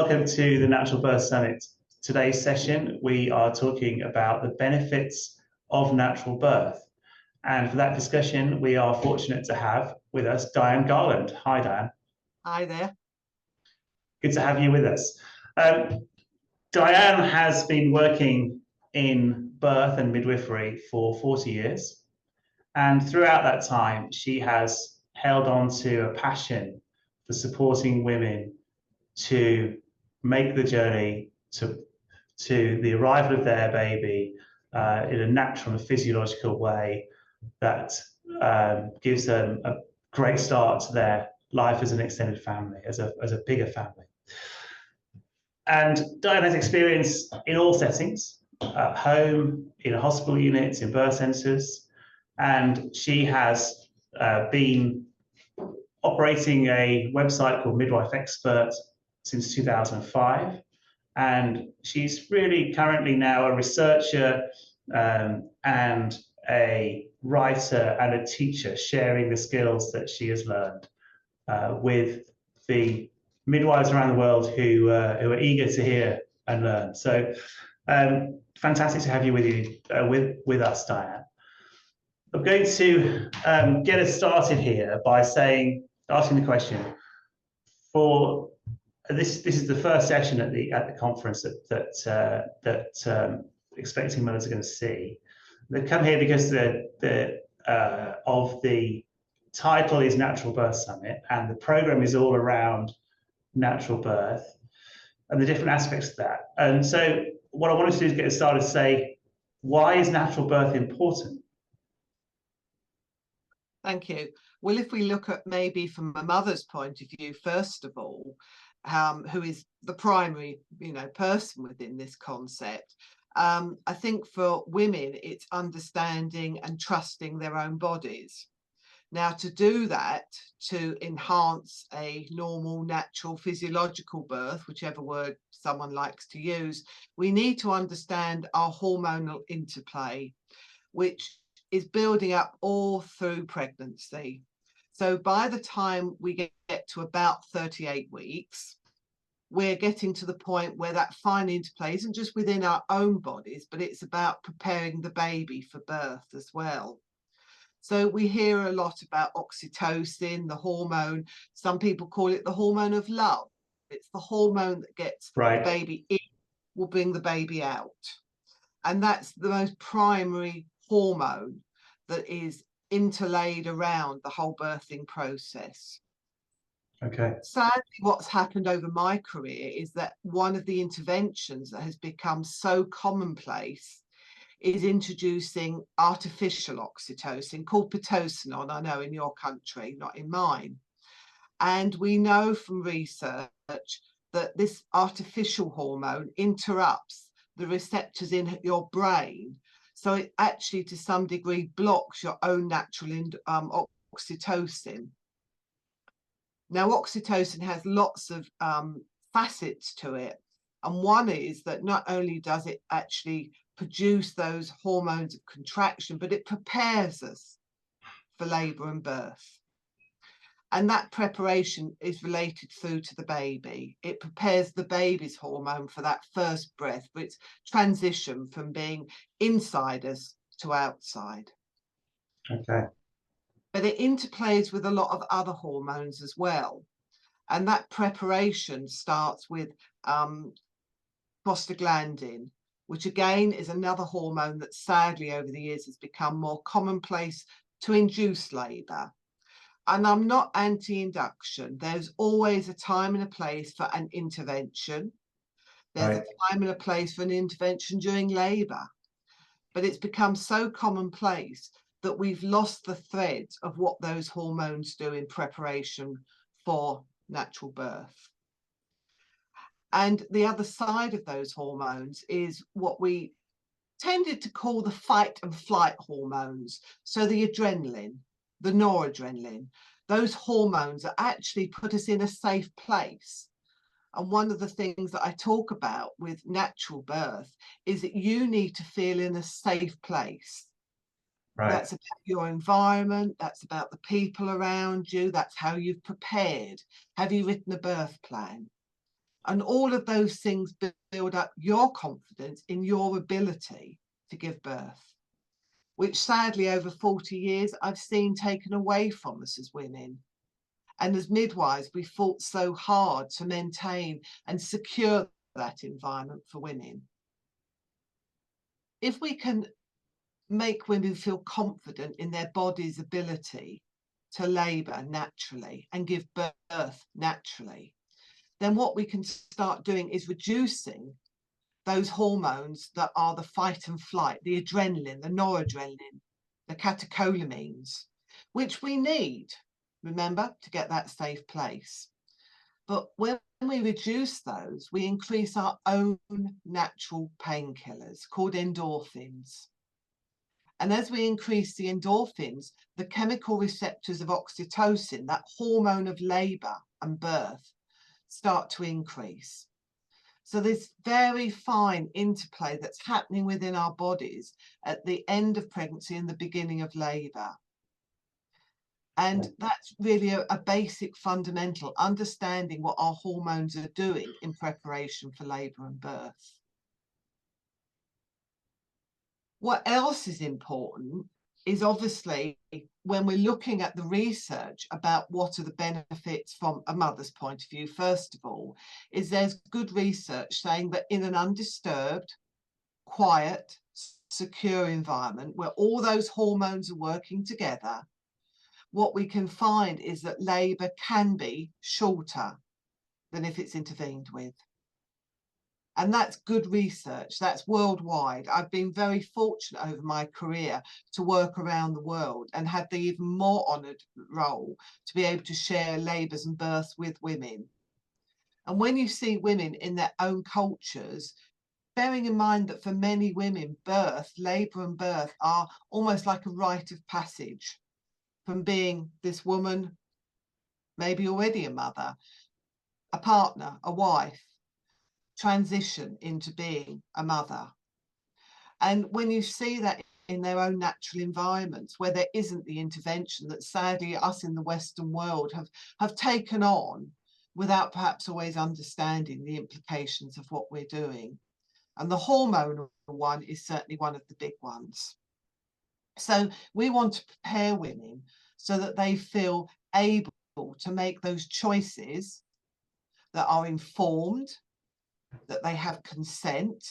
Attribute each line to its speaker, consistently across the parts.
Speaker 1: welcome to the Natural Birth Summit. Today's session, we are talking about the benefits of natural birth. And for that discussion, we are fortunate to have with us Dianne Garland. Hi, Dianne.
Speaker 2: Hi there.
Speaker 1: Good to have you with us. Dianne has been working in birth and midwifery for 40 years. And throughout that time, she has held on to a passion for supporting women to make the journey to the arrival of their baby in a natural and physiological way that gives them a great start to their life as an extended family, as a bigger family. And Dianne has experience in all settings, at home, in hospital units, in birth centres, and she has been operating a website called Midwife Expert since 2005. And she's really currently now a researcher and a writer and a teacher, sharing the skills that she has learned with the midwives around the world who are eager to hear and learn. So fantastic to have you with us, Dianne. I'm going to get us started here by asking the question. For this is the first session at the conference that expecting mothers are going to see. They come here because the title is Natural Birth Summit, and the program is all around natural birth and the different aspects of that. And so what I wanted to do is get us started to say, why is natural birth important?
Speaker 2: Thank you. Well, if we look at maybe from a mother's point of view, first of all, who is the primary, person within this concept, I think for women, it's understanding and trusting their own bodies. Now, to do that, to enhance a normal, natural, physiological birth, whichever word someone likes to use, we need to understand our hormonal interplay, which is building up all through pregnancy. So by the time we get to about 38 weeks, we're getting to the point where that fine interplay isn't just within our own bodies, but it's about preparing the baby for birth as well. So we hear a lot about oxytocin, the hormone. Some people call it the hormone of love. It's the hormone that gets the baby in, will bring the baby out. And that's the most primary hormone that is interlaid around the whole birthing process.
Speaker 1: Okay.
Speaker 2: Sadly, what's happened over my career is that one of the interventions that has become so commonplace is introducing artificial oxytocin called Pitocin, I know in your country, not in mine. And we know from research that this artificial hormone interrupts the receptors in your brain. So it actually, to some degree, blocks your own natural oxytocin. Now, oxytocin has lots of facets to it. And one is that not only does it actually produce those hormones of contraction, but it prepares us for labour and birth. And that preparation is related through to the baby. It prepares the baby's hormone for that first breath, for its transition from being inside us to outside.
Speaker 1: Okay.
Speaker 2: But it interplays with a lot of other hormones as well. And that preparation starts with prostaglandin, which again is another hormone that sadly over the years has become more commonplace to induce labour. And I'm not anti-induction. There's always a time and a place for an intervention. There's a time and a place for an intervention during labour. But it's become so commonplace that we've lost the thread of what those hormones do in preparation for natural birth. And the other side of those hormones is what we tended to call the fight and flight hormones. So the adrenaline, the noradrenaline, those hormones that actually put us in a safe place. And one of the things that I talk about with natural birth is that you need to feel in a safe place. Right. That's about your environment, that's about the people around you, that's how you've prepared. Have you written a birth plan? And all of those things build up your confidence in your ability to give birth, which sadly over 40 years I've seen taken away from us as women. And as midwives, we fought so hard to maintain and secure that environment for women. If we can make women feel confident in their body's ability to labour naturally and give birth naturally, then what we can start doing is reducing those hormones that are the fight and flight, the adrenaline, the noradrenaline, the catecholamines, which we need, remember, to get that safe place. But when we reduce those, we increase our own natural painkillers called endorphins. And as we increase the endorphins, the chemical receptors of oxytocin, that hormone of labour and birth, start to increase. So this very fine interplay that's happening within our bodies at the end of pregnancy and the beginning of labour. And that's really a basic fundamental understanding what our hormones are doing in preparation for labour and birth. What else is important is obviously when we're looking at the research about what are the benefits from a mother's point of view, first of all, is there's good research saying that in an undisturbed, quiet, secure environment where all those hormones are working together, what we can find is that labour can be shorter than if it's intervened with. And that's good research, that's worldwide. I've been very fortunate over my career to work around the world and had the even more honoured role to be able to share labours and births with women. And when you see women in their own cultures, bearing in mind that for many women, birth, labour and birth are almost like a rite of passage from being this woman, maybe already a mother, a partner, a wife, transition into being a mother. And when you see that in their own natural environments where there isn't the intervention that sadly us in the Western world have taken on without perhaps always understanding the implications of what we're doing. And the hormonal one is certainly one of the big ones. So we want to prepare women so that they feel able to make those choices that are informed, that they have consent,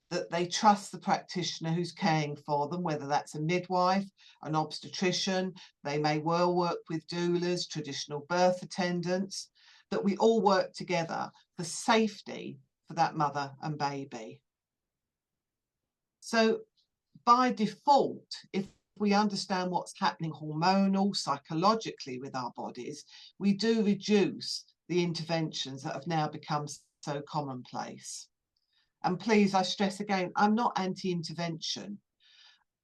Speaker 2: that they trust the practitioner who's caring for them, whether that's a midwife, an obstetrician, they may well work with doulas, traditional birth attendants, that we all work together for safety for that mother and baby. So by default, if we understand what's happening hormonal, psychologically with our bodies, we do reduce the interventions that have now become so commonplace. And please, I stress again, I'm not anti-intervention.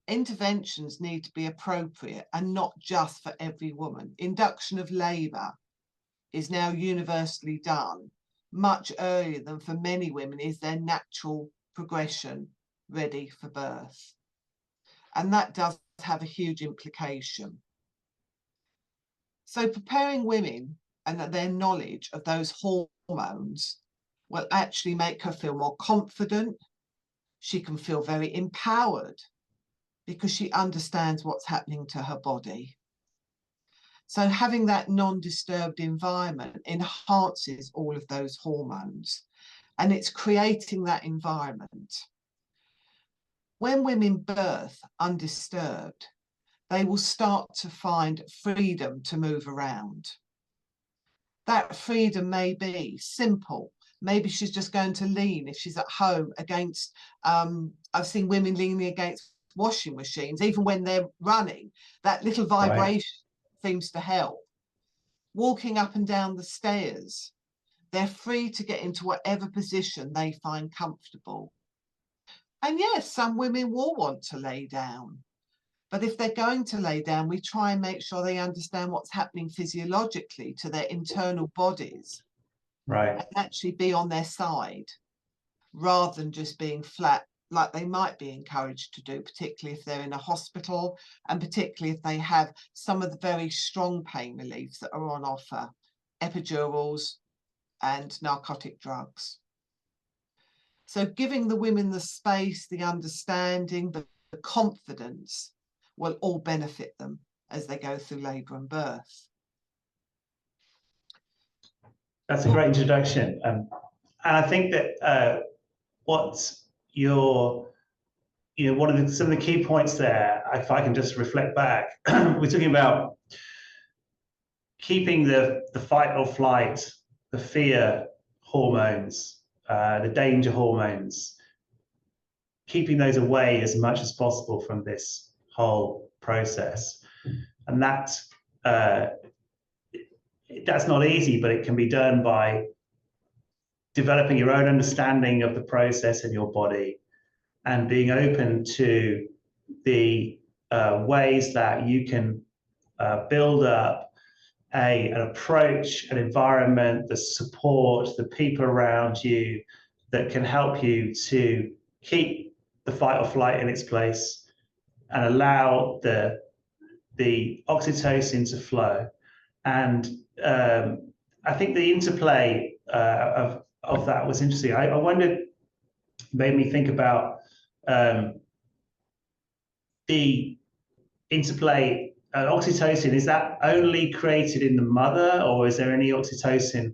Speaker 2: Interventions need to be appropriate and not just for every woman. Induction of labour is now universally done much earlier than for many women is their natural progression ready for birth. And that does have a huge implication. So preparing women and their knowledge of those hormones will actually make her feel more confident. She can feel very empowered because she understands what's happening to her body. So having that non-disturbed environment enhances all of those hormones, and it's creating that environment. When women birth undisturbed, they will start to find freedom to move around. That freedom may be simple. Maybe she's just going to lean if she's at home against, I've seen women leaning against washing machines, even when they're running, that little vibration seems to help. Walking up and down the stairs, they're free to get into whatever position they find comfortable. And yes, some women will want to lay down. But if they're going to lay down, we try and make sure they understand what's happening physiologically to their internal bodies.
Speaker 1: Right.
Speaker 2: And actually be on their side rather than just being flat like they might be encouraged to do, particularly if they're in a hospital and particularly if they have some of the very strong pain reliefs that are on offer, epidurals, and narcotic drugs. So giving the women the space, the understanding, the confidence will all benefit them as they go through labour and birth.
Speaker 1: That's a great introduction. And I think that what you're, some of the key points there, if I can just reflect back, we're talking about keeping the fight or flight, the fear hormones, the danger hormones, keeping those away as much as possible from this whole process. And that's not easy, but it can be done by developing your own understanding of the process in your body and being open to the ways that you can build up an approach, an environment, the support, the people around you that can help you to keep the fight or flight in its place and allow the oxytocin to flow. And I think the interplay of that was interesting. I wondered, made me think about the interplay. Oxytocin, is that only created in the mother, or is there any oxytocin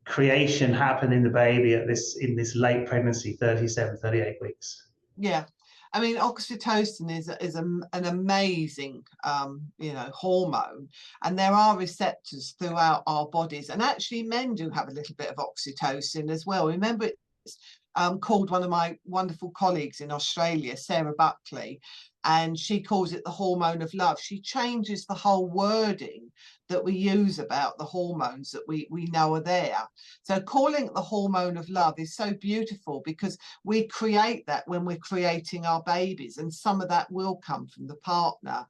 Speaker 1: creation happen in the baby in this late pregnancy, 37, 38 weeks?
Speaker 2: Yeah, I mean, oxytocin is an amazing, hormone, and there are receptors throughout our bodies. And actually, men do have a little bit of oxytocin as well. Remember, it's called, one of my wonderful colleagues in Australia, Sarah Buckley, and she calls it the hormone of love. She changes the whole wording that we use about the hormones that we know are there. So calling it the hormone of love is so beautiful, because we create that when we're creating our babies, and some of that will come from the partner.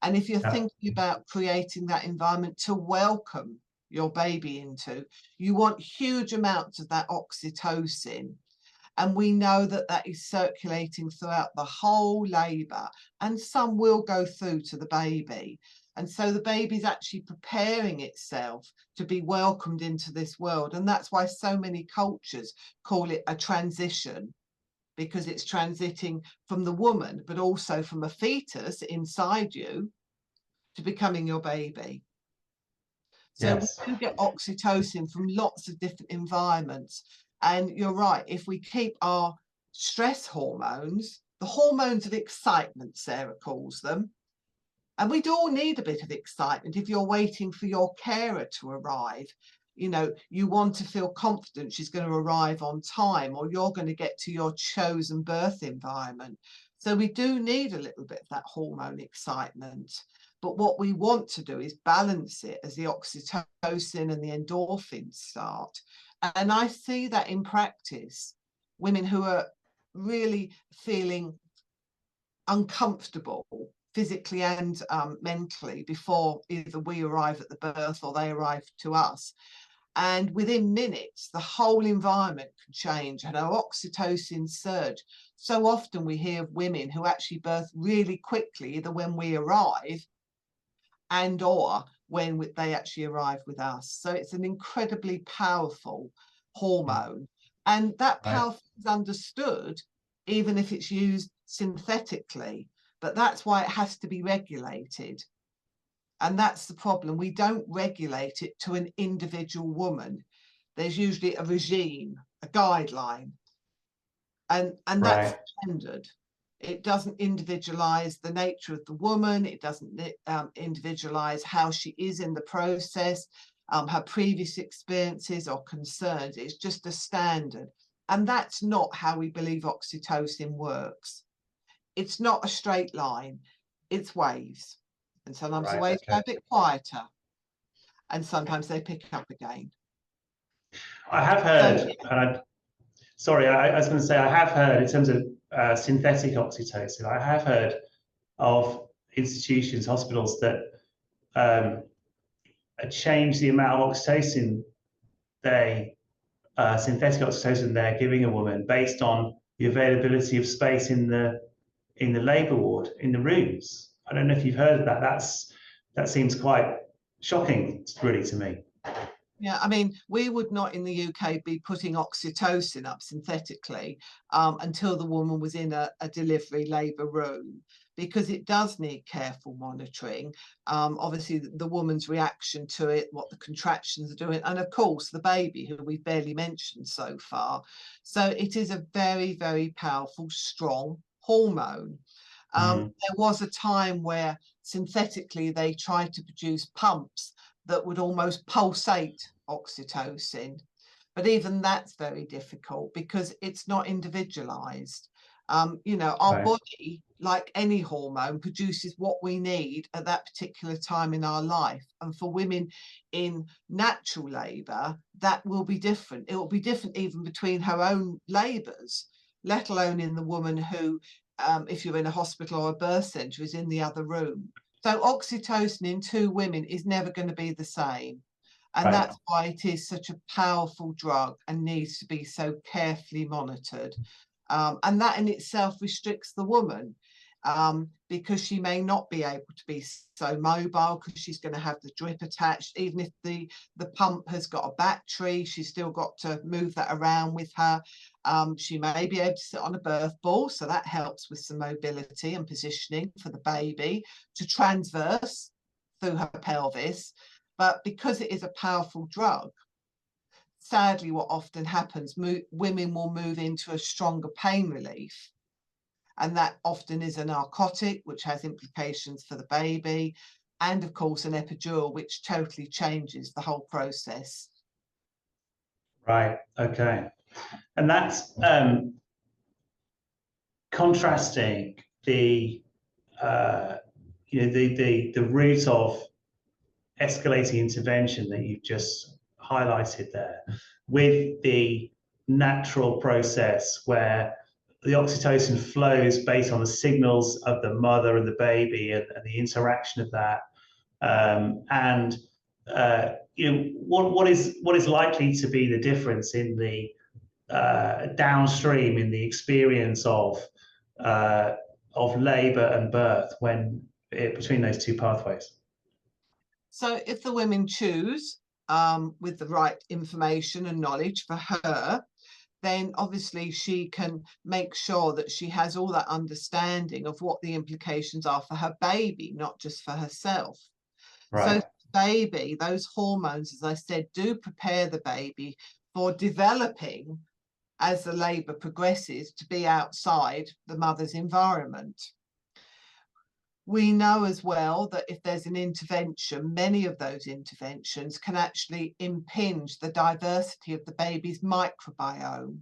Speaker 2: And if you're thinking about creating that environment to welcome your baby into, you want huge amounts of that oxytocin. And we know that that is circulating throughout the whole labour, and some will go through to the baby. And so the baby's actually preparing itself to be welcomed into this world. And that's why so many cultures call it a transition, because it's transiting from the woman, but also from a fetus inside you to becoming your baby. So yes, we do get oxytocin from lots of different environments. And you're right, if we keep our stress hormones, the hormones of excitement, Sarah calls them, and we do all need a bit of excitement. If you're waiting for your carer to arrive, you want to feel confident she's going to arrive on time, or you're going to get to your chosen birth environment. So we do need a little bit of that hormone excitement. But what we want to do is balance it as the oxytocin and the endorphins start. And I see that in practice, women who are really feeling uncomfortable physically and mentally before either we arrive at the birth or they arrive to us. And within minutes, the whole environment can change and our oxytocin surge. So often we hear of women who actually birth really quickly, either when we arrive and or when they actually arrive with us. So it's an incredibly powerful hormone. And that power is understood even if it's used synthetically. But that's why it has to be regulated. And that's the problem. We don't regulate it to an individual woman. There's usually a regime, a guideline. And that's standard. It doesn't individualize the nature of the woman. It doesn't individualize how she is in the process, her previous experiences or concerns. It's just a standard. And that's not how we believe oxytocin works. It's not a straight line. It's waves. And sometimes the waves go a bit quieter. And sometimes they pick up again.
Speaker 1: I have heard, and I was going to say, I have heard in terms of synthetic oxytocin, I have heard of institutions, hospitals that change the amount of oxytocin synthetic oxytocin they're giving a woman based on the availability of space in the labour ward, in the rooms. I don't know if you've heard of that. That seems quite shocking, really, to me.
Speaker 2: Yeah, I mean, we would not in the UK be putting oxytocin up synthetically until the woman was in a delivery labour room, because it does need careful monitoring. Obviously, the woman's reaction to it, what the contractions are doing, and of course, the baby, who we've barely mentioned so far. So it is a very, very powerful, strong hormone. There was a time where synthetically they tried to produce pumps that would almost pulsate oxytocin. But even that's very difficult because it's not individualized. You know, our
Speaker 1: Right.
Speaker 2: body, like any hormone, produces what we need at that particular time in our life. And for women in natural labour, that will be different. It will be different even between her own labours, let alone in the woman who, if you're in a hospital or a birth centre, is in the other room. So oxytocin in two women is never going to be the same. And
Speaker 1: Right.
Speaker 2: that's why it is such a powerful drug and needs to be so carefully monitored. And that in itself restricts the woman, because she may not be able to be so mobile because she's going to have the drip attached. Even if the pump has got a battery, she's still got to move that around with her. She may be able to sit on a birth ball, so that helps with some mobility and positioning for the baby to transverse through her pelvis. But because it is a powerful drug, sadly, what often happens, women will move into a stronger pain relief. And that often is a narcotic, which has implications for the baby. And of course, an epidural, which totally changes the whole process.
Speaker 1: Right. Okay. And that's contrasting the the route of escalating intervention that you've just highlighted there with the natural process where the oxytocin flows based on the signals of the mother and the baby and the interaction of that. And what is likely to be the difference in the downstream in the experience of labour and birth when between those two pathways.
Speaker 2: So if the women choose with the right information and knowledge for her, then obviously she can make sure that she has all that understanding of what the implications are for her baby, not just for herself.
Speaker 1: Right.
Speaker 2: So baby, those hormones, as I said, do prepare the baby for developing as the labour progresses to be outside the mother's environment. We know as well that if there's an intervention, many of those interventions can actually impinge the diversity of the baby's microbiome.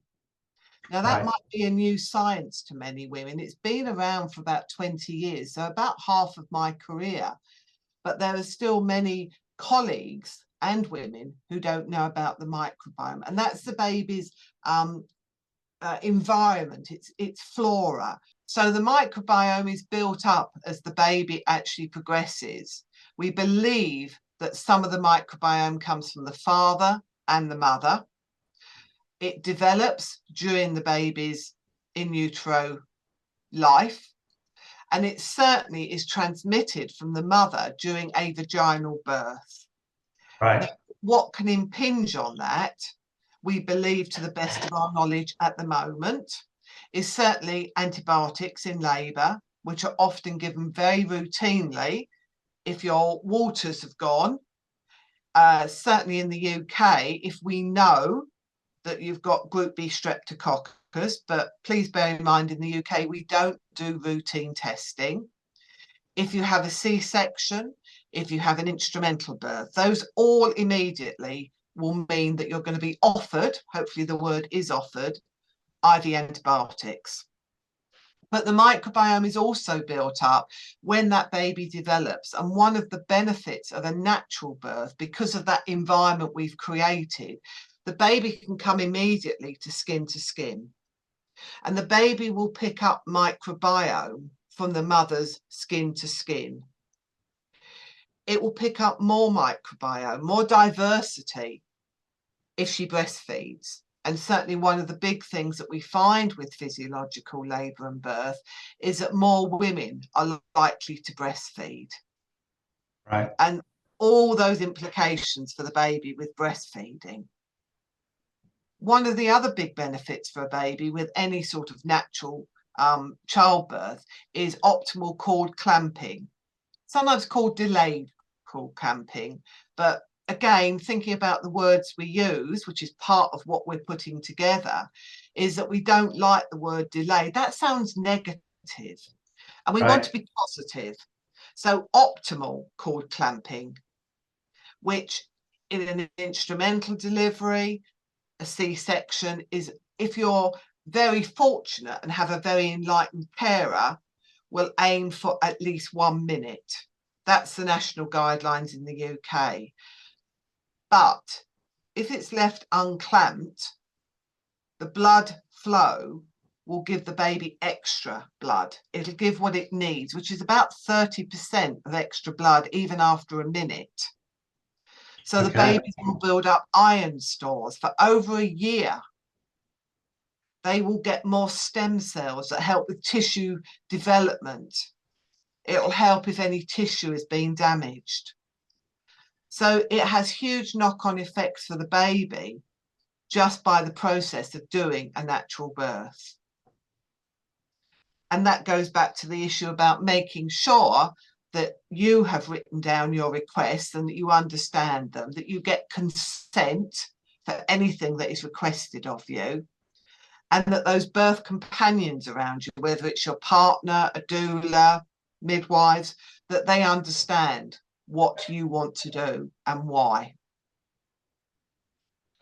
Speaker 2: Now, that
Speaker 1: Right.
Speaker 2: might be a new science to many women. It's been around for about 20 years, so about half of my career. But there are still many colleagues and women who don't know about the microbiome. And that's the baby's environment, its flora. So the microbiome is built up as the baby actually progresses. We believe that some of the microbiome comes from the father and the mother. It develops during the baby's in utero life, and it certainly is transmitted from the mother during a vaginal birth.
Speaker 1: Right.
Speaker 2: Now, what can impinge on that, we believe to the best of our knowledge at the moment, is certainly antibiotics in labour, which are often given very routinely if your waters have gone. Certainly in the UK, if we know that you've got group B streptococcus, but please bear in mind in the UK, we don't do routine testing. If you have a C-section, if you have an instrumental birth, those all immediately will mean that you're going to be offered, hopefully the word is offered, IV antibiotics. But the microbiome is also built up when that baby develops. And one of the benefits of a natural birth, because of that environment we've created, the baby can come immediately to skin. And the baby will pick up microbiome from the mother's skin to skin. It will pick up more microbiome, more diversity if she breastfeeds. And certainly one of the big things that we find with physiological labour and birth is that more women are likely to breastfeed.
Speaker 1: Right.
Speaker 2: And all those implications for the baby with breastfeeding. One of the other big benefits for a baby with any sort of natural childbirth is optimal cord clamping, sometimes called delayed cord clamping. But again, thinking about the words we use, which is part of what we're putting together, is that we don't like the word delayed. That sounds negative, and we want to be positive. So optimal cord clamping, which in an instrumental delivery, a C-section, is if you're very fortunate and have a very enlightened carer, will aim for at least 1 minute. That's the national guidelines in the UK. But if it's left unclamped, the blood flow will give the baby extra blood. It'll give what it needs, which is about 30% of extra blood even after a minute. So the babies will build up iron stores for over a year. They will get more stem cells that help with tissue development. It'll help if any tissue is being damaged. So it has huge knock-on effects for the baby just by the process of doing a natural birth. And that goes back to the issue about making sure that you have written down your requests and that you understand them, that you get consent for anything that is requested of you, and that those birth companions around you, whether it's your partner, a doula, midwives, that they understand what you want to do and why.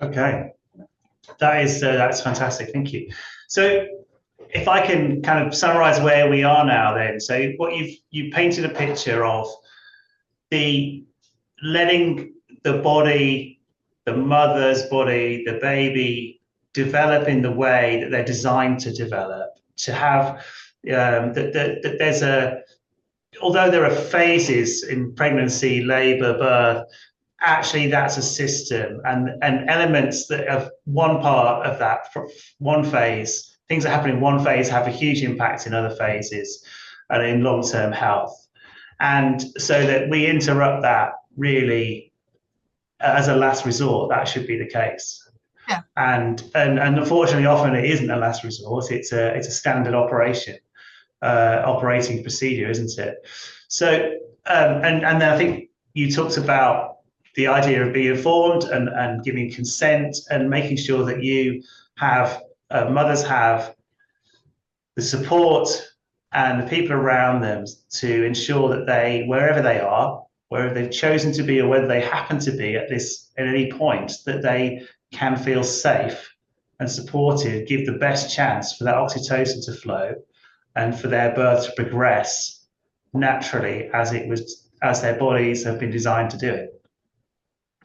Speaker 1: Okay, that's fantastic. Thank you. So if I can kind of summarize where we are now then. So what you painted a picture of the letting the body, the mother's body, the baby develop in the way that they're designed to develop, to have that there's although there are phases in pregnancy, labor, birth, actually that's a system, and elements that of one part of that one phase, things that happen in one phase have a huge impact in other phases and in long-term health. And so that we interrupt that really as a last resort, that should be the case.
Speaker 2: Yeah. And
Speaker 1: unfortunately, often it isn't a last resort. It's a standard operating procedure, isn't it? So, and then I think you talked about the idea of being informed and giving consent and making sure that you have, mothers have the support and the people around them to ensure that they, wherever they are, wherever they've chosen to be or whether they happen to be at any point, that they can feel safe and supported, give the best chance for that oxytocin to flow and for their birth to progress naturally as their bodies have been designed to do it.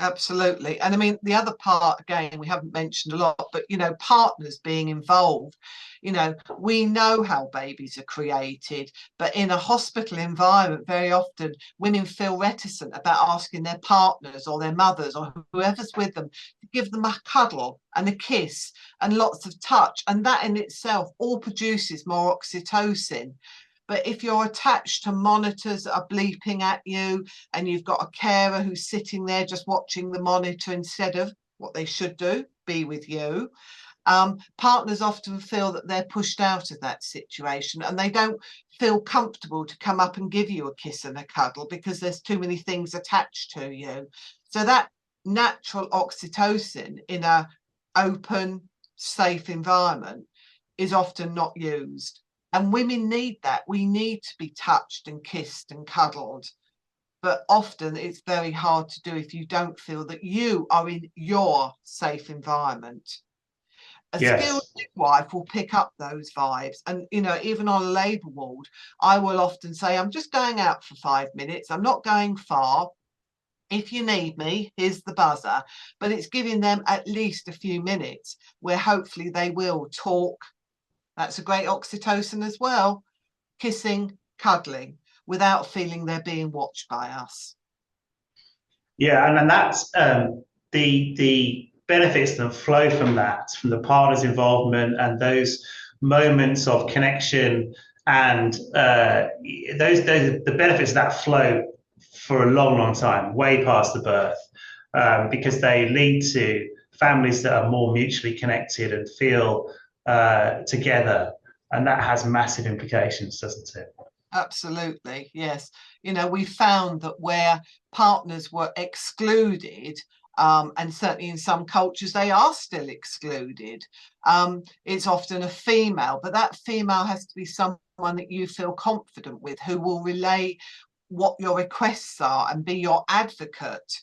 Speaker 2: Absolutely. And I mean, the other part, again, we haven't mentioned a lot, but, you know, partners being involved. You know, we know how babies are created, but in a hospital environment, very often women feel reticent about asking their partners or their mothers or whoever's with them to give them a cuddle and a kiss and lots of touch. And that in itself all produces more oxytocin. But if you're attached to monitors that are bleeping at you and you've got a carer who's sitting there just watching the monitor instead of what they should do, be with you, partners often feel that they're pushed out of that situation and they don't feel comfortable to come up and give you a kiss and a cuddle because there's too many things attached to you. So that natural oxytocin in an open, safe environment is often not used. And women need that. We need to be touched and kissed and cuddled. But often it's very hard to do if you don't feel that you are in your safe environment. A skilled midwife will pick up those vibes. And, you know, even on a labour ward, I will often say, I'm just going out for 5 minutes. I'm not going far. If you need me, here's the buzzer. But it's giving them at least a few minutes where hopefully they will talk. That's a great oxytocin as well. Kissing, cuddling, without feeling they're being watched by us.
Speaker 1: Yeah, and that's the benefits that flow from that, from the partner's involvement and those moments of connection and the benefits that flow for a long, long time, way past the birth, because they lead to families that are more mutually connected and feel together. And that has massive implications, doesn't it?
Speaker 2: Absolutely, yes. You know, we found that where partners were excluded, and certainly in some cultures they are still excluded, it's often a female, but that female has to be someone that you feel confident with, who will relay what your requests are and be your advocate.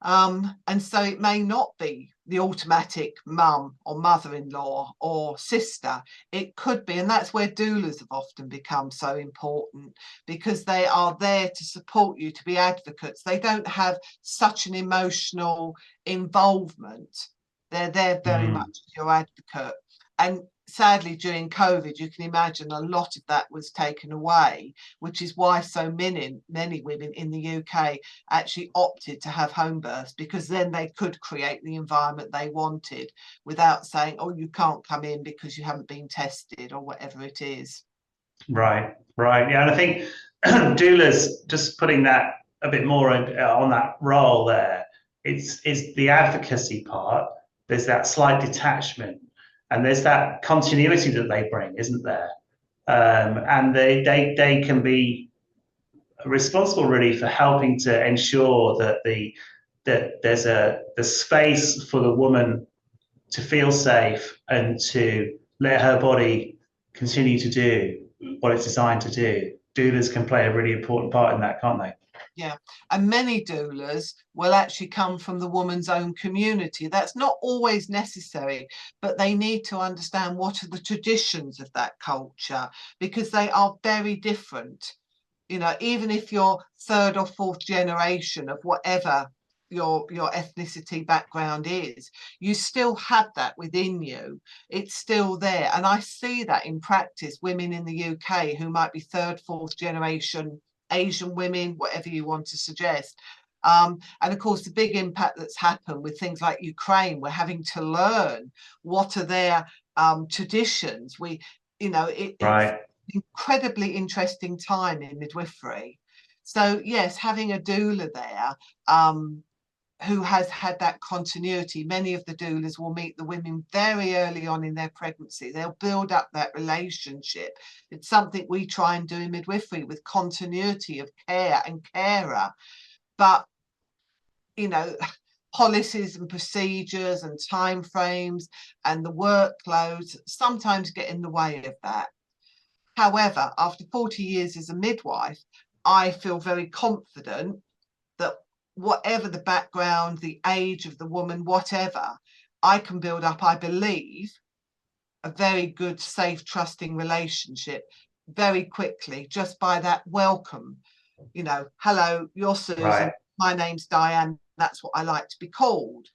Speaker 2: And so it may not be the automatic mum or mother-in-law or sister. It could be, and that's where doulas have often become so important, because they are there to support you, to be advocates. They don't have such an emotional involvement. They're there very much as your advocate. And sadly, during COVID, you can imagine a lot of that was taken away, which is why so many women in the UK actually opted to have home births, because then they could create the environment they wanted without saying, oh, you can't come in because you haven't been tested or whatever it is.
Speaker 1: Right, right. Yeah, and I think doulas, just putting that a bit more on that role there, it's the advocacy part. There's that slight detachment, and there's that continuity that they bring, isn't there? And they can be responsible really for helping to ensure that there's the space for the woman to feel safe and to let her body continue to do what it's designed to do. Doulas can play a really important part in that, can't they?
Speaker 2: Yeah, and many doulas will actually come from the woman's own community. That's not always necessary, but they need to understand what are the traditions of that culture, because they are very different. You know, even if you're third or fourth generation of whatever your ethnicity background is, you still have that within you. It's still there. And I see that in practice, women in the UK who might be third, fourth generation Asian women, whatever you want to suggest. And of course, the big impact that's happened with things like Ukraine, we're having to learn what are their traditions. It's
Speaker 1: Right.
Speaker 2: incredibly interesting time in midwifery. So yes, having a doula there who has had that continuity. Many of the doulas will meet the women very early on in their pregnancy. They'll build up that relationship. It's something we try and do in midwifery, with continuity of care and carer. But, you know, policies and procedures and timeframes and the workloads sometimes get in the way of that. However, after 40 years as a midwife, I feel very confident that whatever the background, the age of the woman, whatever, I can build up, I believe, a very good, safe, trusting relationship very quickly, just by that welcome. You know, hello, you're Susan,
Speaker 1: Right.
Speaker 2: my name's Dianne, that's what I like to be called.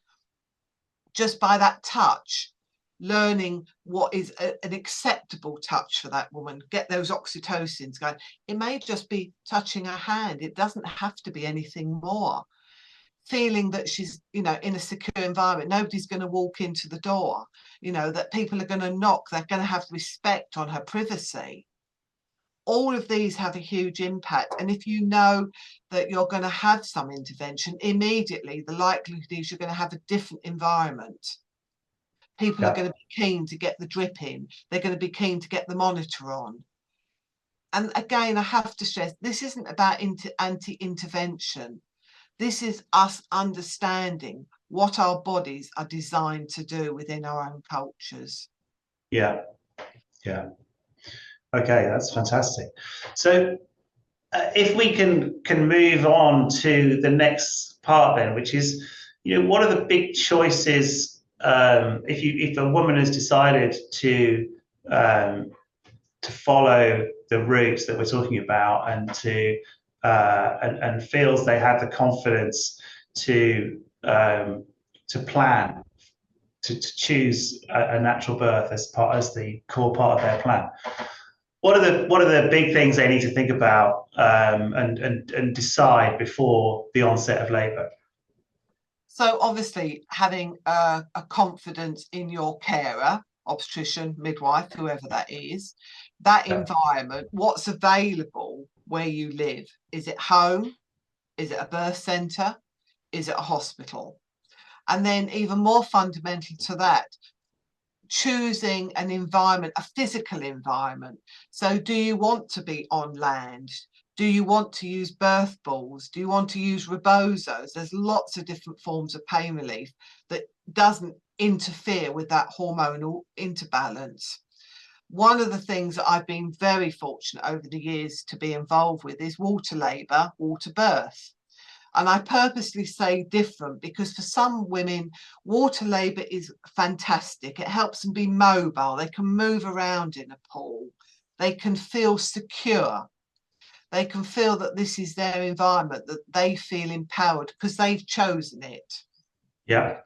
Speaker 2: Just by that touch, learning what is an acceptable touch for that woman, get those oxytocins going. It may just be touching her hand. It doesn't have to be anything more. Feeling that she's, you know, in a secure environment. Nobody's going to walk into the door, you know, that people are going to knock. They're going to have respect on her privacy. All of these have a huge impact. And if you know that you're going to have some intervention, immediately the likelihood is you're going to have a different environment. People are going to be keen to get the drip in. They're going to be keen to get the monitor on. And again, I have to stress, this isn't about anti-intervention. This is us understanding what our bodies are designed to do within our own cultures.
Speaker 1: Yeah. Yeah. Okay, that's fantastic. So if we can move on to the next part then, which is, you know, what are the big choices if a woman has decided to follow the routes that we're talking about and and feels they have the confidence to plan to choose a natural birth as the core part of their plan. What are the big things they need to think about and decide before the onset of labour?
Speaker 2: So obviously having a confidence in your carer, obstetrician, midwife, whoever that is, that environment, what's available where you live. Is it home? Is it a birth centre? Is it a hospital? And then even more fundamental to that, choosing an environment, a physical environment. So do you want to be on land? Do you want to use birth balls? Do you want to use rebozos? There's lots of different forms of pain relief that doesn't interfere with that hormonal interbalance. One of the things that I've been very fortunate over the years to be involved with is water labour, water birth. And I purposely say different because for some women, water labour is fantastic. It helps them be mobile. They can move around in a pool. They can feel secure. They can feel that this is their environment, that they feel empowered because they've chosen it.
Speaker 1: Yeah.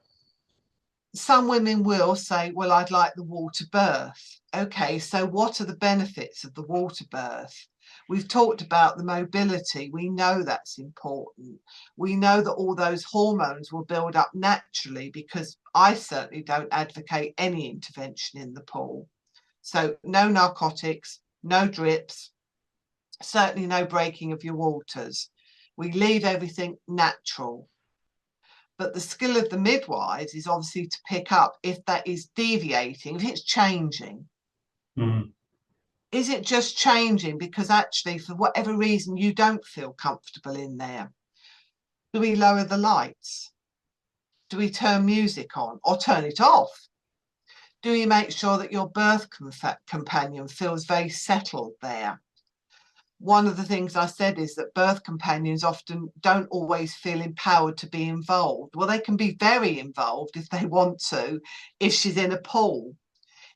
Speaker 2: Some women will say, well, I'd like the water birth. Okay, so what are the benefits of the water birth? We've talked about the mobility. We know that's important. We know that all those hormones will build up naturally because I certainly don't advocate any intervention in the pool. So no narcotics, no drips, certainly no breaking of your waters. We leave everything natural. But the skill of the midwives is obviously to pick up if that is deviating, if it's changing.
Speaker 1: Mm.
Speaker 2: Is it just changing because actually, for whatever reason, you don't feel comfortable in there? Do we lower the lights? Do we turn music on or turn it off? Do we make sure that your birth companion feels very settled there? One of the things I said is that birth companions often don't always feel empowered to be involved. Well, they can be very involved if they want to, if she's in a pool.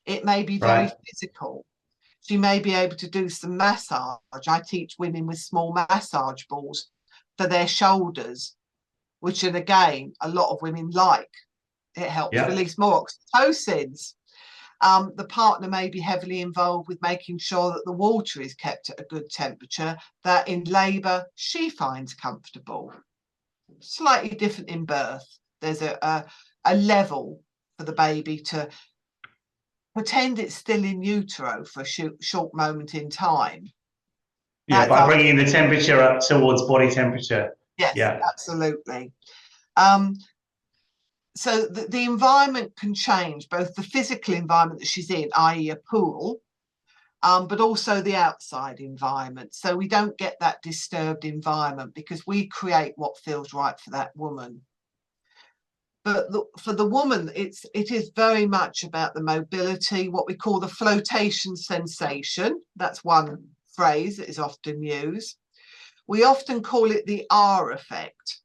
Speaker 2: It may be very physical. She may be able to do some massage. I teach women with small massage balls for their shoulders, which, and again, a lot of women like. It helps release more oxytocins. The partner may be heavily involved with making sure that the water is kept at a good temperature, that in labour she finds comfortable. Slightly different in birth. There's a level for the baby to pretend it's still in utero for a short moment in time.
Speaker 1: Yeah, by bringing the temperature up towards body temperature.
Speaker 2: Yes,
Speaker 1: yeah,
Speaker 2: absolutely. So the environment can change, both the physical environment that she's in, i.e. a pool, but also the outside environment. So we don't get that disturbed environment because we create what feels right for that woman. But for the woman, it is very much about the mobility, what we call the flotation sensation. That's one phrase that is often used. We often call it the R effect.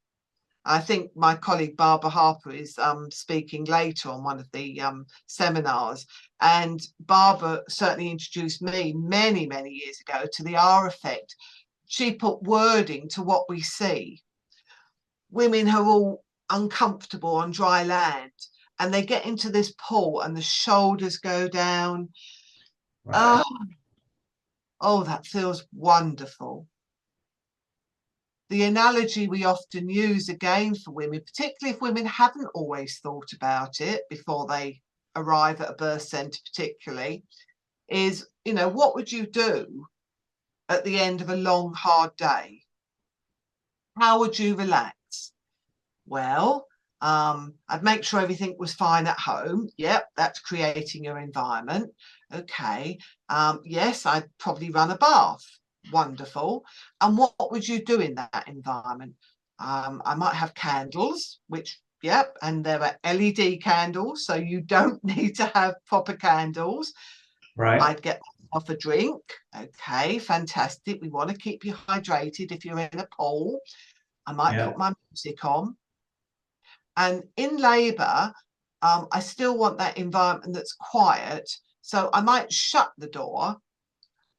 Speaker 2: I think my colleague Barbara Harper is speaking later on one of the seminars. And Barbara certainly introduced me many, many years ago to the R effect. She put wording to what we see. Women are all uncomfortable on dry land and they get into this pool and the shoulders go down. Oh, that feels wonderful. The analogy we often use again for women, particularly if women haven't always thought about it before they arrive at a birth centre particularly, is, you know, what would you do at the end of a long, hard day? How would you relax? Well, I'd make sure everything was fine at home. Yep, that's creating your environment. Okay. Yes, I'd probably run a bath. Wonderful. And what would you do in that environment? I might have candles, which, yep, and there are LED candles, so you don't need to have proper candles. I'd get myself a drink. Okay, fantastic. We want to keep you hydrated if you're in a pool. I might put my music on. And in labour, I still want that environment that's quiet. So I might shut the door,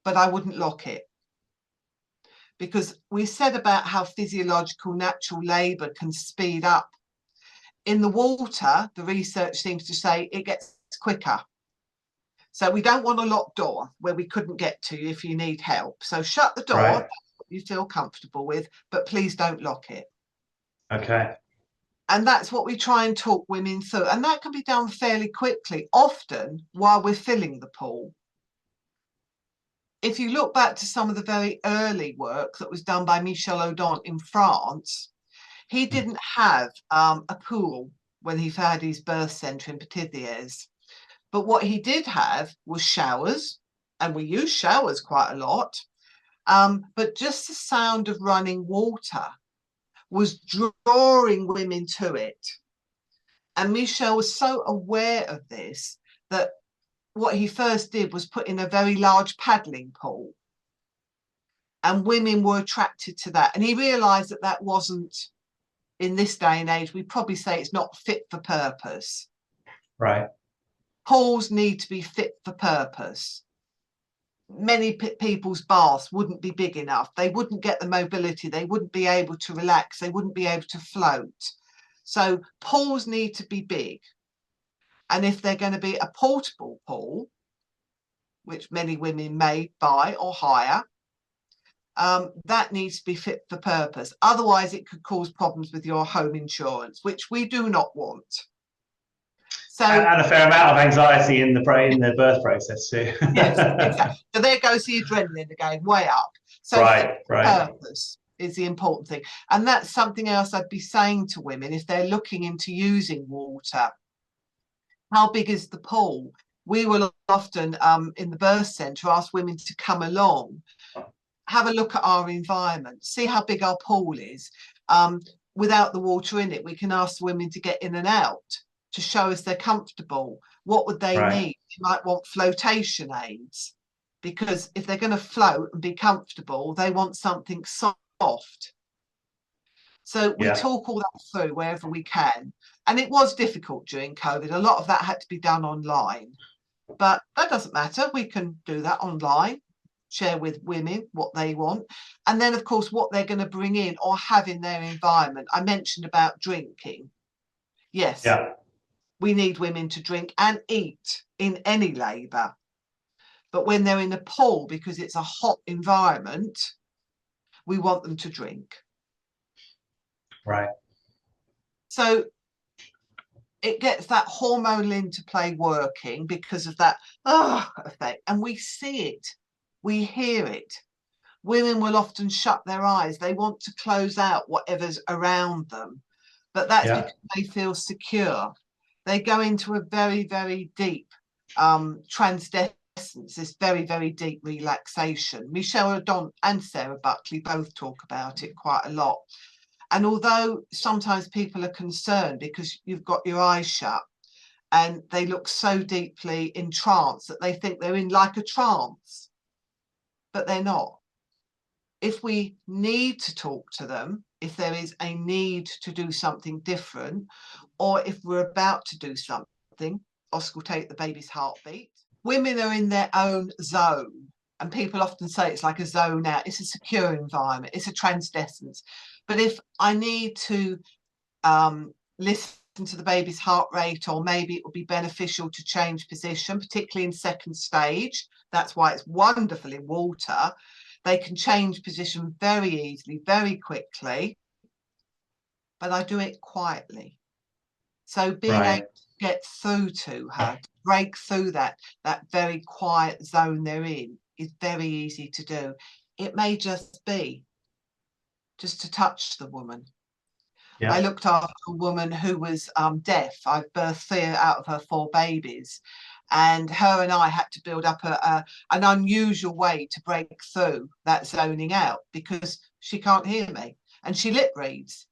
Speaker 2: but I wouldn't lock it. Because we said about how physiological natural labour can speed up. In the water, the research seems to say it gets quicker. So we don't want a locked door where we couldn't get to you if you need help. So shut the door, that's what you feel comfortable with, but please don't lock it.
Speaker 1: Okay.
Speaker 2: And that's what we try and talk women through. And that can be done fairly quickly, often while we're filling the pool. if you look back to some of the very early work that was done by Michel Audin in France, he didn't have a pool when he had his birth centre in Pithiviers. But what he did have was showers, and we use showers quite a lot. But just the sound of running water was drawing women to it. And Michel was so aware of this that what he first did was put in a very large paddling pool. And women were attracted to that. And he realised that that wasn't, in this day and age, we'd probably say it's not fit for purpose.
Speaker 1: Right.
Speaker 2: Pools need to be fit for purpose. Many people's baths wouldn't be big enough. They wouldn't get the mobility. They wouldn't be able to relax. They wouldn't be able to float. So pools need to be big. And if they're going to be a portable pool, which many women may buy or hire, that needs to be fit for purpose. Otherwise, it could cause problems with your home insurance, which we do not want. So,
Speaker 1: and a fair amount of anxiety in the birth process too.
Speaker 2: Yes, exactly. So there goes the adrenaline again, way up. So
Speaker 1: right.
Speaker 2: purpose is the important thing. And that's something else I'd be saying to women if they're looking into using water. How big is the pool? We will often, in the birth centre, ask women to come along, have a look at our environment, see how big our pool is. Without the water in it, we can ask the women to get in and out to show us they're comfortable. What would they need? They might want flotation aids, because if they're going to float and be comfortable, they want something soft. So we talk all that through wherever we can. And it was difficult during COVID. A lot of that had to be done online. But that doesn't matter. We can do that online, share with women what they want. And then, of course, what they're going to bring in or have in their environment. I mentioned about drinking. Yes.
Speaker 1: Yeah.
Speaker 2: We need women to drink and eat in any labour. But when they're in a pool, because it's a hot environment, we want them to drink.
Speaker 1: Right.
Speaker 2: So it gets that hormonal interplay working because of that effect. And we see it. We hear it. Women will often shut their eyes. They want to close out whatever's around them. But that's because they feel secure. They go into a very, very deep transdescence, this very, very deep relaxation. Michel Audin and Sarah Buckley both talk about it quite a lot. And although sometimes people are concerned because you've got your eyes shut and they look so deeply entranced that they think they're in like a trance, but they're not. If we need to talk to them, if there is a need to do something different, or if we're about to do something, auscultate the baby's heartbeat, women are in their own zone. And people often say it's like a zone out. It's a secure environment. It's a transdescence. But if I need to listen to the baby's heart rate, or maybe it would be beneficial to change position, particularly in second stage, that's why it's wonderful in water. They can change position very easily, very quickly, but I do it quietly. So being able to get through to her, to break through that very quiet zone they're in, is very easy to do. It may just be just to touch the woman. Yeah. I looked after a woman who was deaf. I birthed 3 out of her 4 babies. And her and I had to build up an unusual way to break through that zoning out, because she can't hear me. And she lip reads.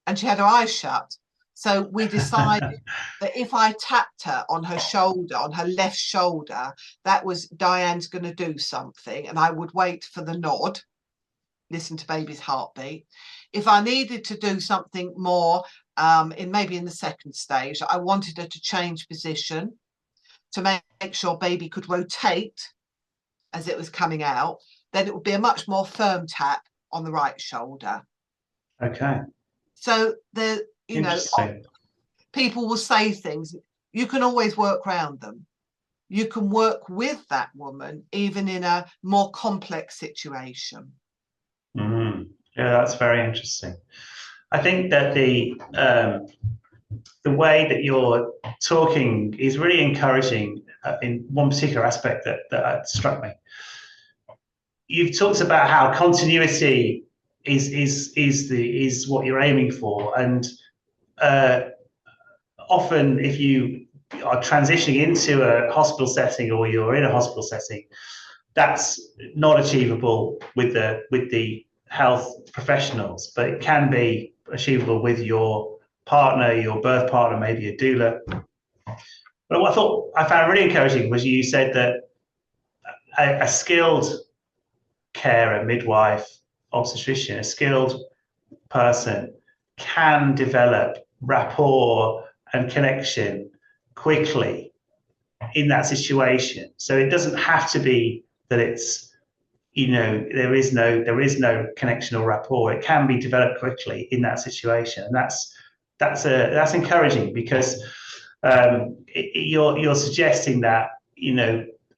Speaker 2: And she had her eyes shut. So we decided that if I tapped her on her shoulder, on her left shoulder, that was Dianne's going to do something. And I would wait for the nod, listen to baby's heartbeat. If I needed to do something more, maybe in the second stage, I wanted her to change position to make sure baby could rotate as it was coming out, then it would be a much more firm tap on the right shoulder.
Speaker 1: Okay.
Speaker 2: So people will say things. You can always work around them. You can work with that woman, even in a more complex situation.
Speaker 1: Yeah, that's very interesting. I think that the way that you're talking is really encouraging in one particular aspect that struck me. you've talked about how continuity is what you're aiming for, and uh, often if you are transitioning into a hospital setting or you're in a hospital setting, that's not achievable with the health professionals, but it can be achievable with your partner, your birth partner, maybe a doula. But what I found really encouraging was you said that a skilled carer, midwife, obstetrician, a skilled person can develop rapport and connection quickly in that situation. So it doesn't have to be that it's, there is no connection or rapport. It can be developed quickly in that situation, and that's encouraging, because you're suggesting that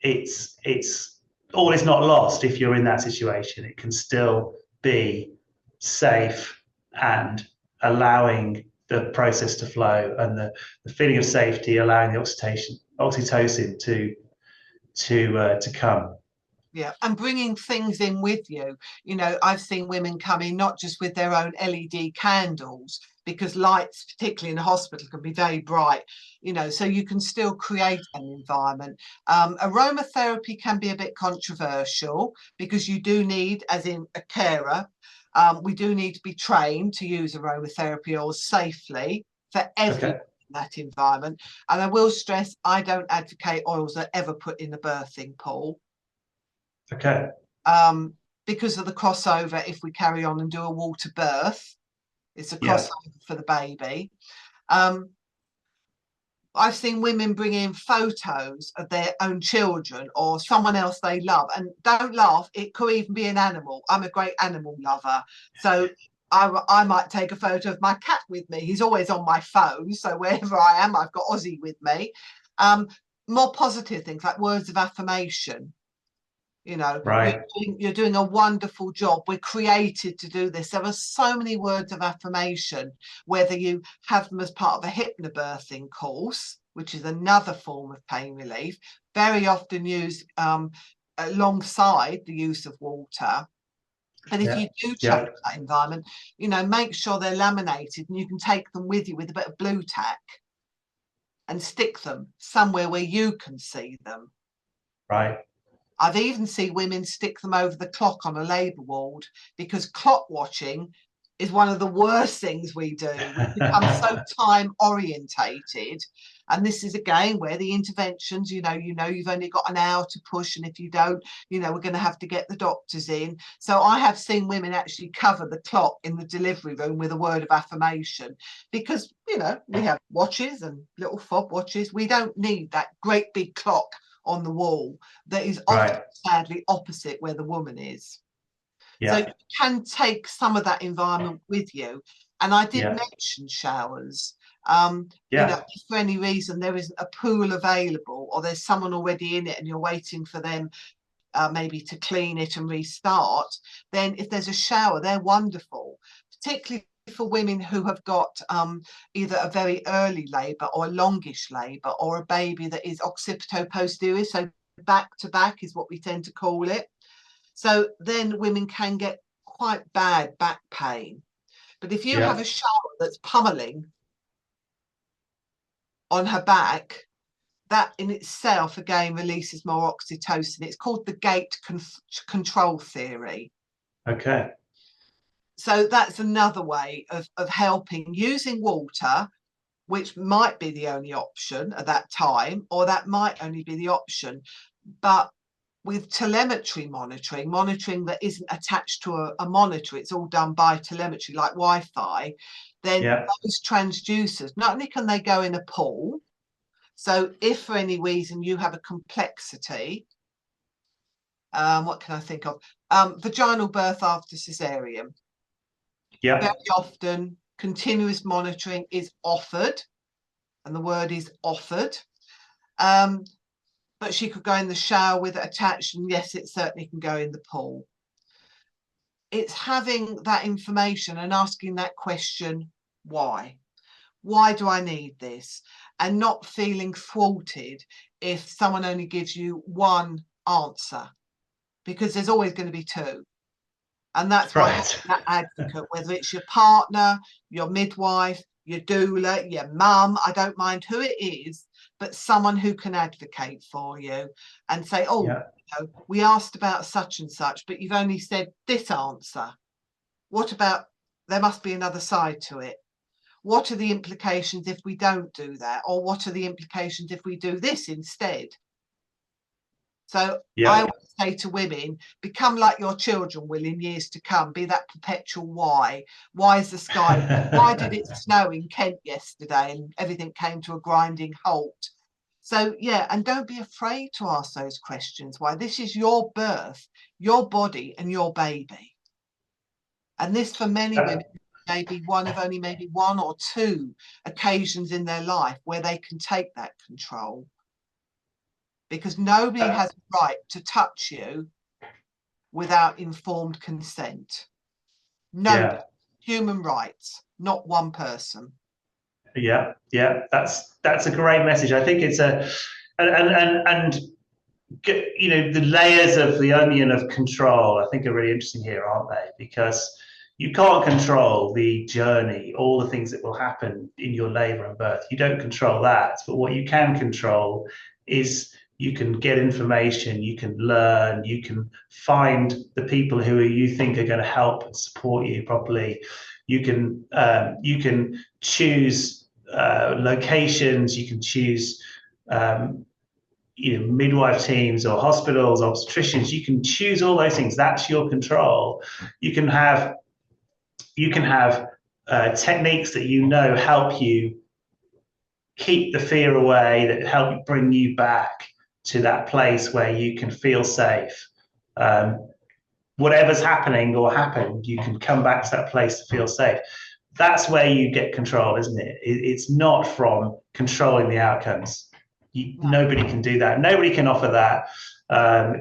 Speaker 1: it's all is not lost if you're in that situation. It can still be safe and allowing the process to flow, and the feeling of safety, allowing the oxytocin to come.
Speaker 2: Yeah, and bringing things in with you. I've seen women come in not just with their own LED candles, because lights, particularly in a hospital, can be very bright, so you can still create an environment. Aromatherapy can be a bit controversial, because you do need, as in a carer, we do need to be trained to use aromatherapy oils safely for everyone.
Speaker 1: Okay.
Speaker 2: In that environment. And I will stress, I don't advocate oils that are ever put in the birthing pool.
Speaker 1: Okay.
Speaker 2: Because of the crossover, if we carry on and do a water birth, it's a crossover for the baby. I've seen women bring in photos of their own children or someone else they love, and don't laugh, it could even be an animal. I'm a great animal lover, so I might take a photo of my cat with me. He's always on my phone, so wherever I am, I've got Ozzy with me. More positive things like words of affirmation.
Speaker 1: Right.
Speaker 2: You're doing a wonderful job. We're created to do this. There are so many words of affirmation, whether you have them as part of a hypnobirthing course, which is another form of pain relief, very often used alongside the use of water. And if you do change that environment, make sure they're laminated, and you can take them with you with a bit of blue tack and stick them somewhere where you can see them.
Speaker 1: Right.
Speaker 2: I've even seen women stick them over the clock on a labour ward, because clock watching is one of the worst things we do. We become so time orientated. And this is again where the interventions, you've only got an hour to push. And if you don't, we're going to have to get the doctors in. So I have seen women actually cover the clock in the delivery room with a word of affirmation, because, we have watches and little fob watches. We don't need that great big clock on the wall that is often sadly opposite where the woman is. So you can take some of that environment with you. And I did mention showers. If for any reason there isn't a pool available, or there's someone already in it and you're waiting for them maybe to clean it and restart, then if there's a shower, they're wonderful, particularly for women who have got either a very early labour or a longish labour, or a baby that is occipito-posterior, so back to back is what we tend to call it. So then women can get quite bad back pain. But if you have a shower that's pummeling on her back, that in itself again releases more oxytocin. It's called the gate control theory.
Speaker 1: Okay.
Speaker 2: So that's another way of helping, using water, which might be the only option at that time, or that might only be the option. But with telemetry monitoring that isn't attached to a monitor, it's all done by telemetry like Wi-Fi, then those transducers, not only can they go in a pool, so if for any reason you have a complexity, what can I think of? Vaginal birth after cesarean. Very often continuous monitoring is offered, and the word is offered. But she could go in the shower with it attached, and yes, it certainly can go in the pool. It's having that information and asking that question, why? Why do I need this? And not feeling thwarted if someone only gives you one answer. because there's always going to be two. And that's why
Speaker 1: Right.
Speaker 2: that advocate, whether it's your partner, your midwife, your doula, your mum, I don't mind who it is, but someone who can advocate for you and say, oh,
Speaker 1: Yeah.
Speaker 2: you know, we asked about such and such, but you've only said this answer. What about, there must be another side to it. What are the implications if we don't do that? Or what are the implications if we do this instead? So I
Speaker 1: Yeah.
Speaker 2: would say to women, become like your children will in years to come. Be that perpetual why. Why is the sky? Why did it snow in Kent yesterday and everything came to a grinding halt? So yeah, and don't be afraid to ask those questions. Why? This is your birth, your body and your baby. And this for many women may be one of only maybe one or two occasions in their life where they can take that control. Because nobody has a right to touch you without informed consent. Nobody.
Speaker 1: Yeah.
Speaker 2: Human rights, not one person.
Speaker 1: Yeah. Yeah. That's a great message. I think it's a and you know, the layers of the onion of control, I think, are really interesting here, aren't they? Because you can't control the journey, all the things that will happen in your labor and birth. You don't control that. But what you can control is you can get information, you can learn, you can find the people who you think are going to help and support you properly. You can choose locations, you can choose you know, midwife teams or hospitals, obstetricians. You can choose all those things. That's your control. You can have techniques that you know help you keep the fear away, that help bring you back to that place where you can feel safe. Whatever's happening or happened, you can come back to that place to feel safe. That's where you get control, isn't it? It's not from controlling the outcomes. Nobody can do that. Nobody can offer that.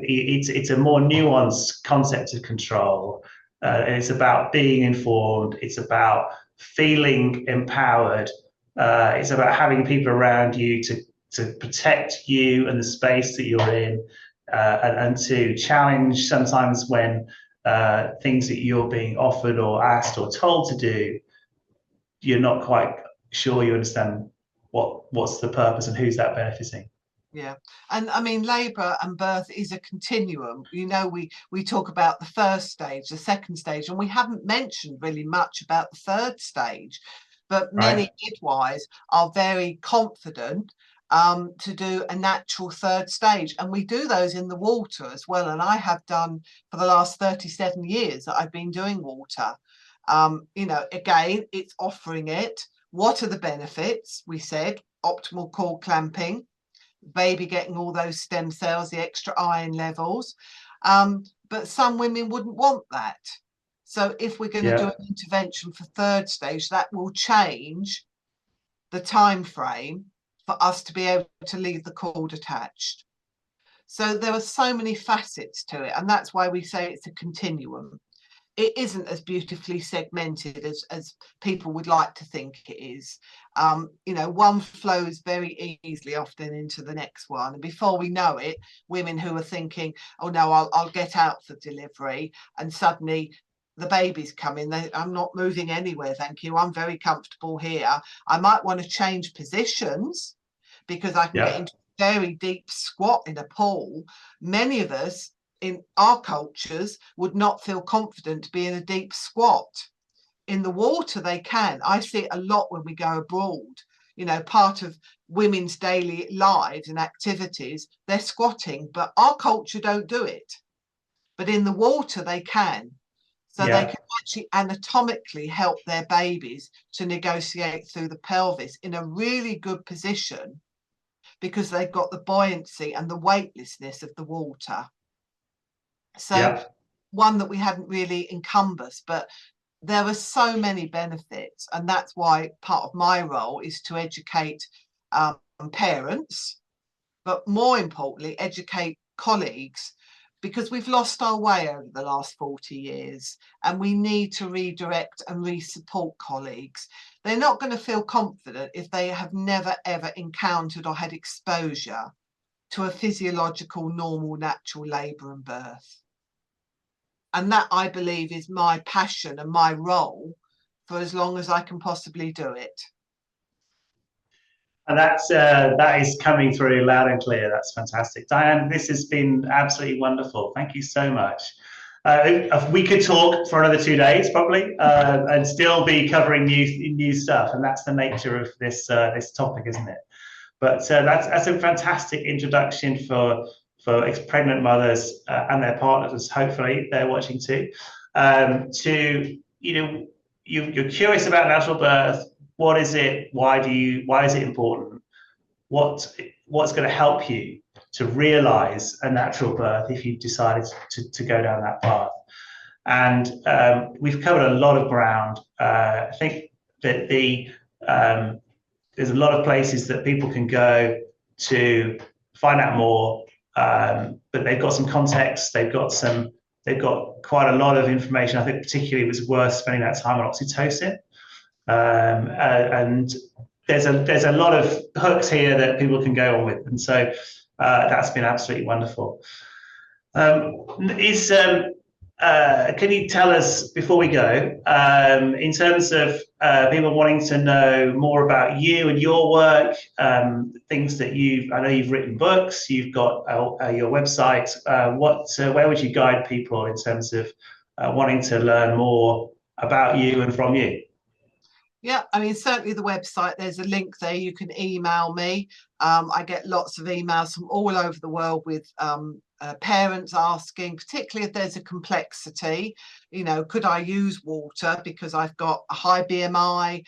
Speaker 1: It's a more nuanced concept of control. And it's about being informed. It's about feeling empowered. It's about having people around you to protect you and the space that you're in, and to challenge sometimes when things that you're being offered or asked or told to do, you're not quite sure you understand what's the purpose and who's that benefiting.
Speaker 2: Yeah, and I mean, labour and birth is a continuum. You know, we talk about the first stage, the second stage, and we haven't mentioned really much about the third stage. But many
Speaker 1: Right.
Speaker 2: midwives are very confident to do a natural third stage, and we do those in the water as well. And I have done for the last 37 years that I've been doing water. You know, again, it's offering it. What are the benefits? We said optimal cord clamping, baby getting all those stem cells, the extra iron levels. But some women wouldn't want that. So if we're going to do
Speaker 1: Yeah.
Speaker 2: an intervention for third stage, that will change the time frame for us to be able to leave the cord attached. So there are so many facets to it, and that's why we say it's a continuum. It isn't as beautifully segmented as people would like to think it is. You know, one flows very easily often into the next one. And before we know it, women who are thinking, oh no, I'll get out for delivery, and suddenly the baby's coming. I'm not moving anywhere, thank you. I'm very comfortable here. I might want to change positions because I can get
Speaker 1: Yeah.
Speaker 2: into a very deep squat in a pool. Many of us in our cultures would not feel confident to be in a deep squat. In the water they can. I see it a lot when we go abroad. You know, part of women's daily lives and activities, they're squatting, but our culture don't do it. But in the water they can. So they
Speaker 1: Yeah.
Speaker 2: can actually anatomically help their babies to negotiate through the pelvis in a really good position because they've got the buoyancy and the weightlessness of the water. So
Speaker 1: Yeah.
Speaker 2: one that we hadn't really encompassed, but there are so many benefits, and that's why part of my role is to educate parents, but more importantly educate colleagues, because we've lost our way over the last 40 years and we need to redirect and re-support colleagues. They're not going to feel confident if they have never ever encountered or had exposure to a physiological, normal, natural labour and birth. And that, I believe, is my passion and my role for as long as I can possibly do it.
Speaker 1: And that is coming through loud and clear. That's fantastic. Dianne, this has been absolutely wonderful. Thank you so much. We could talk for another 2 days probably, and still be covering new stuff. And that's the nature of this topic, isn't it? But that's a fantastic introduction for pregnant mothers and their partners. Hopefully, they're watching too. To you're curious about natural birth. What is it? Why is it important? What's going to help you to realize a natural birth if you decided to go down that path? And we've covered a lot of ground. I think that there's a lot of places that people can go to find out more, but they've got some context. They've got quite a lot of information. I think particularly it was worth spending that time on oxytocin. And there's a lot of hooks here that people can go on with, and so that's been absolutely wonderful. Can you tell us before we go, in terms of people wanting to know more about you and your work, things that I know you've written books, you've got your website. Where would you guide people in terms of wanting to learn more about you and from you?
Speaker 2: Yeah, I mean, certainly the website, there's a link there. You can email me. I get lots of emails from all over the world with parents asking, particularly if there's a complexity, could I use water because I've got a high BMI,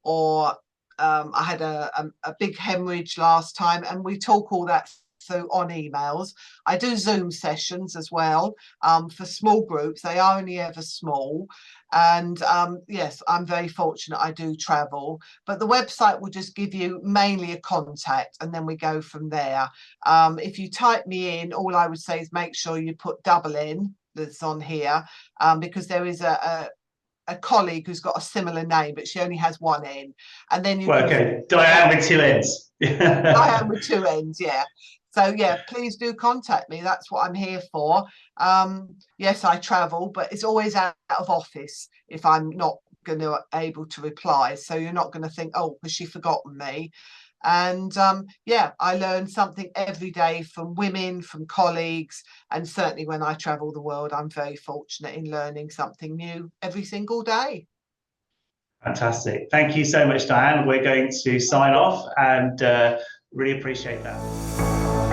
Speaker 2: or I had a big hemorrhage last time, and we talk all that through on emails. I do Zoom sessions as well, for small groups. They are only ever small. And yes, I'm very fortunate. I do travel, but the website will just give you mainly a contact, and then we go from there. If you type me in, all I would say is make sure you put double N that's on here, because there is a colleague who's got a similar name, but she only has one N. And then you
Speaker 1: Dianne with 2 N's.
Speaker 2: Dianne with 2 N's, yeah. So yeah, please do contact me. That's what I'm here for. Yes, I travel, but it's always out of office if I'm not able to reply. So you're not going to think, oh, has she forgotten me? And yeah, I learn something every day from women, from colleagues, and certainly when I travel the world, I'm very fortunate in learning something new every single day.
Speaker 1: Fantastic. Thank you so much, Dianne. We're going to sign off, and really appreciate that.